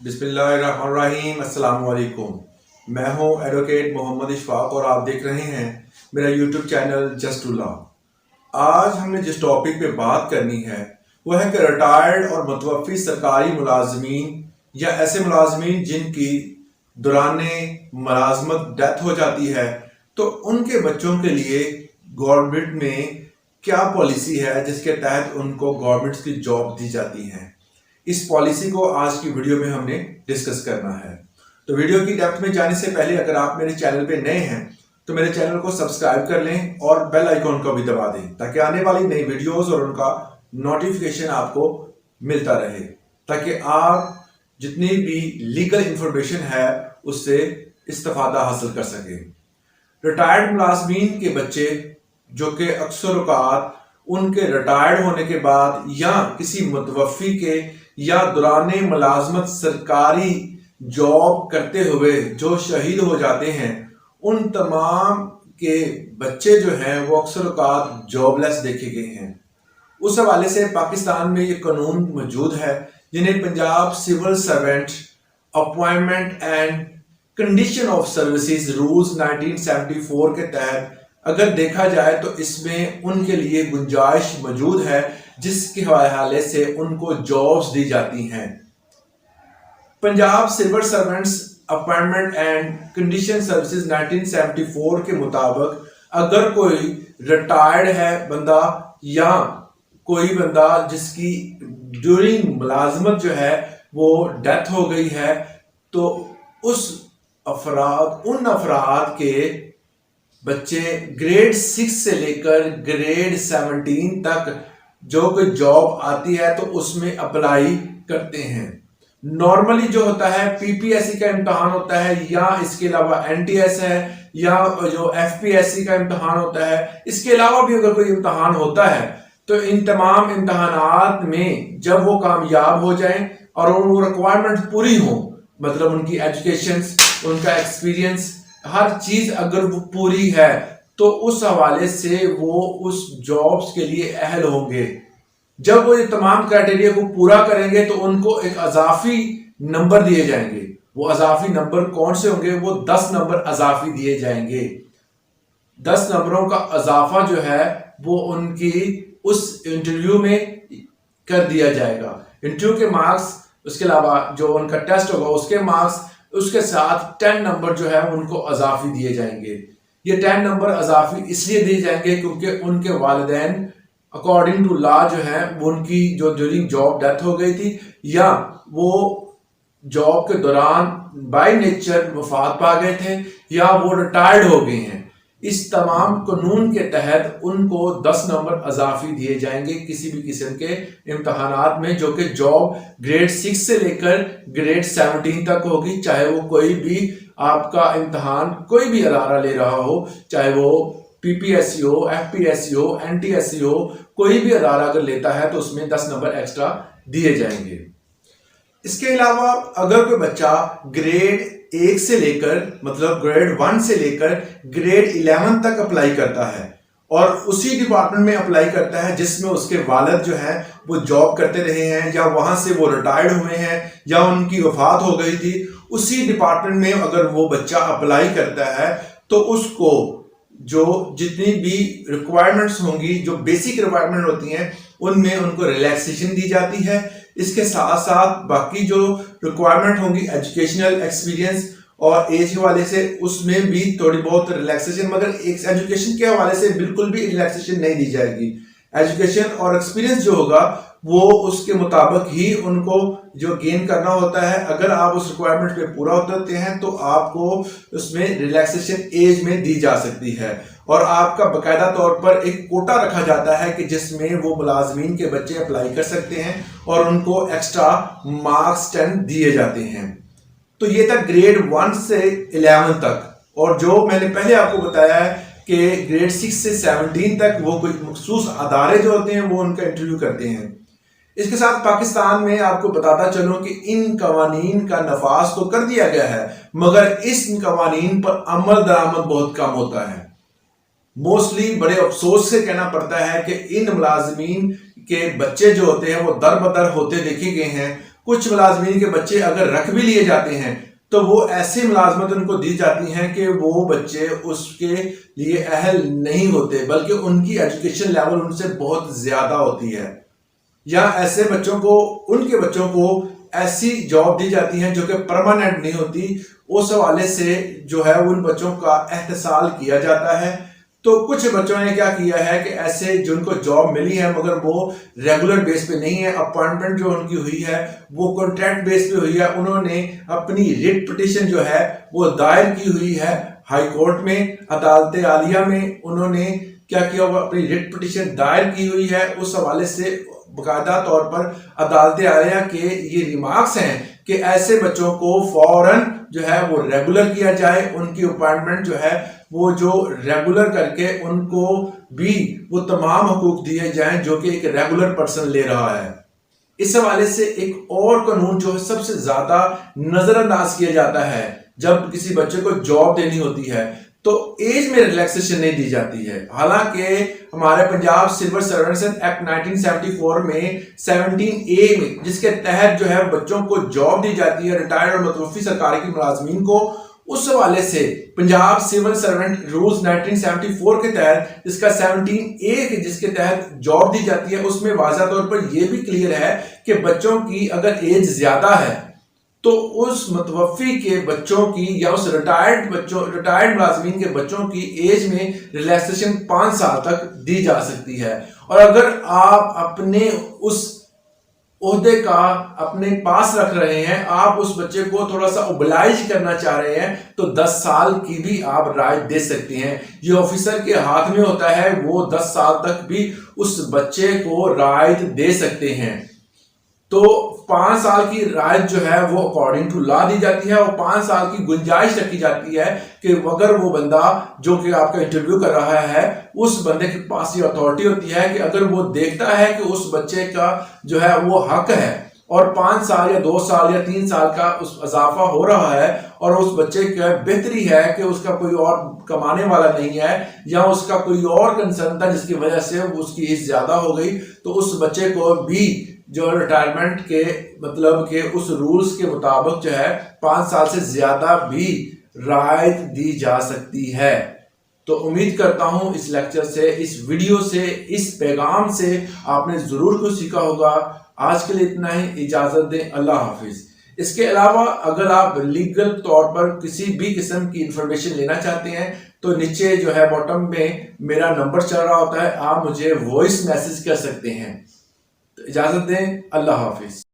बिस्मिल्लाहिर्रहमानिर्रहीम। अस्सलाम वालेकुम। मैं हूं एडवोकेट मोहम्मद इशफाक और आप देख रहे हैं मेरा यूट्यूब चैनल जस्ट लॉ। आज हमने जिस टॉपिक पे बात करनी है वो है कि रिटायर्ड और मुतवफ़ी सरकारी मुलाजमीन या ऐसे मुलाजमीन जिनकी दौराने मुलाजमत डेथ हो जाती है, तो उनके बच्चों के लिए गवर्नमेंट में क्या पॉलिसी है जिसके तहत उनको गवर्नमेंट की जॉब दी जाती है। इस पॉलिसी को आज की वीडियो में हमने डिस्कस करना है। तो वीडियो की डेप्थ में जाने से पहले अगर आप मेरे चैनल पे नए हैं तो मेरे चैनल को सब्सक्राइब कर लें और बेल आइकॉन को भी दबा दें ताकि आने वाली नई वीडियोस और उनका नोटिफिकेशन आपको मिलता रहे, ताकि आप जितनी भी लीगल इंफॉर्मेशन है उससे इस्तेफादा हासिल कर सकें। रिटायर्ड मुलाजमीन के बच्चे जो कि अक्सर औकात उनके रिटायर्ड होने के बाद या किसी मुतवफ़ी के या दौराने मुलाजमत सरकारी जॉब करते हुए जो शहीद हो जाते हैं, उन तमाम के बच्चे जो हैं वो अक्सर औकात जॉबलेस देखे गए हैं। उस हवाले से पाकिस्तान में ये कानून मौजूद है जिन्हें Punjab civil servant appointment and condition of services rules 1974 के तहत अगर देखा जाए तो इसमें उनके लिए गुंजाइश मौजूद है जिसके हवाले से उनको जॉब्स दी जाती हैं। Punjab civil servants appointment and condition services 1974 के मुताबिक अगर कोई रिटायर्ड है बंदा या कोई बंदा जिसकी ड्यूरिंग मुलाजमत जो है वो डेथ हो गई है, तो उन अफराद के बच्चे ग्रेड 6 से लेकर ग्रेड 17 तक जो कोई जॉब आती है तो उसमें अप्लाई करते हैं। नॉर्मली जो होता है पीपीएससी का इम्तहान होता है या इसके अलावा एनटीएस है या जो एफपीएससी का इम्तहान होता है। इसके अलावा भी अगर कोई इम्तहान होता है तो इन तमाम इम्तहानात में जब वो कामयाब हो जाएं और वो रिक्वायरमेंट पूरी हो, मतलब उनकी एजुकेशन, उनका एक्सपीरियंस, हर चीज अगर वो पूरी है तो उस हवाले से वो उस जॉब्स के लिए अहल होंगे। जब वो ये तमाम क्राइटेरिया को पूरा करेंगे तो उनको एक अजाफी नंबर दिए जाएंगे। वो अजाफी नंबर कौन से होंगे? वो 10 नंबर अजाफी दिए जाएंगे। 10 नंबरों का अजाफा जो है वो उनकी उस इंटरव्यू में कर दिया जाएगा। इंटरव्यू के मार्क्स, उसके अलावा जो उनका टेस्ट होगा उसके मार्क्स, उसके साथ 10 नंबर जो है उनको अजाफी दिए जाएंगे। ये 10 नंबर अजाफी इसलिए दिए जाएंगे क्योंकि उनके वालिदैन अकॉर्डिंग टू लॉ जो है वो उनकी जो ड्यूरिंग जॉब डेथ हो गई थी या वो जॉब के दौरान बाय नेचर वफात पा गए थे या वो रिटायर्ड हो गए हैं। इस तमाम कानून के तहत उनको 10 नंबर अजाफी दिए जाएंगे किसी भी किस्म के इम्तहानात में, जो कि जॉब ग्रेड 6 से लेकर ग्रेड 17 तक होगी। चाहे वो कोई भी आपका इम्तहान कोई भी अदारा ले रहा हो, चाहे वो पीपीएससी हो, एफपीएससी हो, एनटीएससी हो, कोई भी अदारा अगर लेता है तो उसमें 10 नंबर एक्स्ट्रा दिए जाएंगे। इसके अलावा अगर कोई बच्चा ग्रेड 1 से लेकर मतलब ग्रेड 1 से लेकर ग्रेड 11 तक अप्लाई करता है और उसी डिपार्टमेंट में अप्लाई करता है जिसमें उसके वालिद जो है वो जॉब करते रहे हैं या वहां से वो रिटायर्ड हुए हैं या उनकी वफात हो गई थी, उसी डिपार्टमेंट में अगर वो बच्चा अप्लाई करता है तो उसको जो जितनी भी रिक्वायरमेंट्स होंगी, जो बेसिक रिक्वायरमेंट होती हैं, उनमें उनको रिलैक्सेशन दी जाती है। इसके साथ साथ बाकी जो रिक्वायरमेंट होंगी एजुकेशनल एक्सपीरियंस और एज के हवाले से उसमें भी थोड़ी बहुत रिलैक्सेशन, मगर एक एजुकेशन के हवाले से बिल्कुल भी रिलैक्सेशन नहीं दी जाएगी। एजुकेशन और एक्सपीरियंस जो होगा वो उसके मुताबिक ही उनको जो गेन करना होता है। अगर आप उस रिक्वायरमेंट पे पूरा होते हैं तो आपको उसमें रिलैक्सेशन एज में दी जा सकती है और आपका बाकायदा तौर पर एक कोटा रखा जाता है कि जिसमें वो मुलाजमीन के बच्चे अप्लाई कर सकते हैं और उनको एक्स्ट्रा मार्क्स 10 दिए जाते हैं। तो ये था ग्रेड 1 से 11 तक। और जो मैंने पहले आपको बताया है कि ग्रेड 6 से 17 तक वो कोई मखसूस अदारे जो होते हैं वो उनका इंटरव्यू करते हैं। इसके साथ पाकिस्तान में आपको बताता चलूं कि इन कवानीन का नफाज तो कर दिया गया है मगर इस कवानीन पर अमल दरामद बहुत कम होता है। मोस्टली बड़े अफसोस से कहना पड़ता है कि इन मुलाजमीन के बच्चे जो होते हैं वो दर बदर होते देखे गए हैं کچھ ملازمین کے بچے اگر رکھ بھی لیے جاتے ہیں تو وہ ایسی ملازمت ان کو دی جاتی ہیں کہ وہ بچے اس کے لیے اہل نہیں ہوتے، بلکہ ان کی ایجوکیشن لیول ان سے بہت زیادہ ہوتی ہے، یا ایسے بچوں کو، ان کے بچوں کو ایسی جاب دی جاتی ہیں جو کہ پرماننٹ نہیں ہوتی، اس حوالے سے جو ہے ان بچوں کا احتسال کیا جاتا ہے۔ تو کچھ بچوں نے کیا کیا ہے کہ ایسے جن کو جاب ملی ہے مگر وہ ریگولر بیس پہ نہیں ہے، اپوائنٹمنٹ جو ان کی ہوئی ہے وہ کانٹریکٹ بیس پہ ہوئی ہے، انہوں نے اپنی ریٹ پٹیشن جو ہے وہ دائر کی ہوئی ہے ہائی کورٹ میں، عدالت عالیہ میں، انہوں نے کیا کیا، وہ اپنی ریٹ پٹیشن دائر کی ہوئی ہے، اس حوالے سے باقاعدہ طور پر عدالت عالیہ کے یہ ریمارکس ہیں کہ ایسے بچوں کو فوراً جو ہے وہ ریگولر کیا جائے، ان کی اپوائنٹمنٹ جو ہے وہ جو ریگولر کر کے ان کو بھی وہ تمام حقوق دیے جائیں جو کہ ایک ریگولر پرسن لے رہا ہے۔ اس حوالے سے ایک اور قانون جو ہے سب سے زیادہ نظر انداز کیا جاتا ہے جب کسی بچے کو جاب دینی ہوتی ہے تو ایج میں ریلیکسیشن نہیں دی جاتی ہے، حالانکہ ہمارے پنجاب سول سروینٹس ایکٹ 1974 میں 17A میں جس کے تحت جو ہے بچوں کو جاب دی جاتی ہے، ریٹائرڈ اور متوفی سرکاری کی ملازمین کو، اس حوالے سے پنجاب سول سروینٹ رولز 1974 کے تحت جس کا 17A جس کے تحت جاب دی جاتی ہے، اس میں واضح طور پر یہ بھی کلیئر ہے کہ بچوں کی اگر ایج زیادہ ہے تو اس متوفی کے بچوں کی یا اس ریٹائرڈ ملازمین کے بچوں کی ایج میں ریلیکسیشن 5 سال تک دی جا سکتی ہے، اور اگر آپ اپنے اس عہدے کا اپنے پاس رکھ رہے ہیں، آپ اس بچے کو تھوڑا سا اوبلائج کرنا چاہ رہے ہیں تو 10 سال کی بھی آپ رائٹ دے سکتے ہیں، یہ آفیسر کے ہاتھ میں ہوتا ہے، وہ 10 سال تک بھی اس بچے کو رائٹ دے سکتے ہیں۔ تو 5 سال کی رائٹ جو ہے وہ اکارڈنگ ٹو لا دی جاتی ہے، اور 5 سال کی گنجائش رکھی جاتی ہے کہ اگر وہ بندہ جو کہ آپ کا انٹرویو کر رہا ہے اس بندے کے پاس یہ اتھارٹی ہوتی ہے کہ اگر وہ دیکھتا ہے کہ اس بچے کا جو ہے وہ حق ہے اور 5 سال یا 2 سال یا 3 سال کا اس اضافہ ہو رہا ہے اور اس بچے کا بہتری ہے کہ اس کا کوئی اور کمانے والا نہیں ہے یا اس کا کوئی اور کنسرن تھا جس کی وجہ سے اس کی ایج زیادہ ہو گئی، تو اس بچے کو بھی جو ریٹائرمنٹ کے مطلب کہ اس رولز کے مطابق جو ہے 5 سال سے زیادہ بھی رعایت دی جا سکتی ہے۔ تو امید کرتا ہوں اس لیکچر سے، اس ویڈیو سے، اس پیغام سے آپ نے ضرور کچھ سیکھا ہوگا۔ آج کے لیے اتنا ہی، اجازت دیں، اللہ حافظ۔ اس کے علاوہ اگر آپ لیگل طور پر کسی بھی قسم کی انفارمیشن لینا چاہتے ہیں تو نیچے جو ہے باٹم میں میرا نمبر چل رہا ہوتا ہے، آپ مجھے وائس میسج کر سکتے ہیں۔ اجازت دیں، اللہ حافظ۔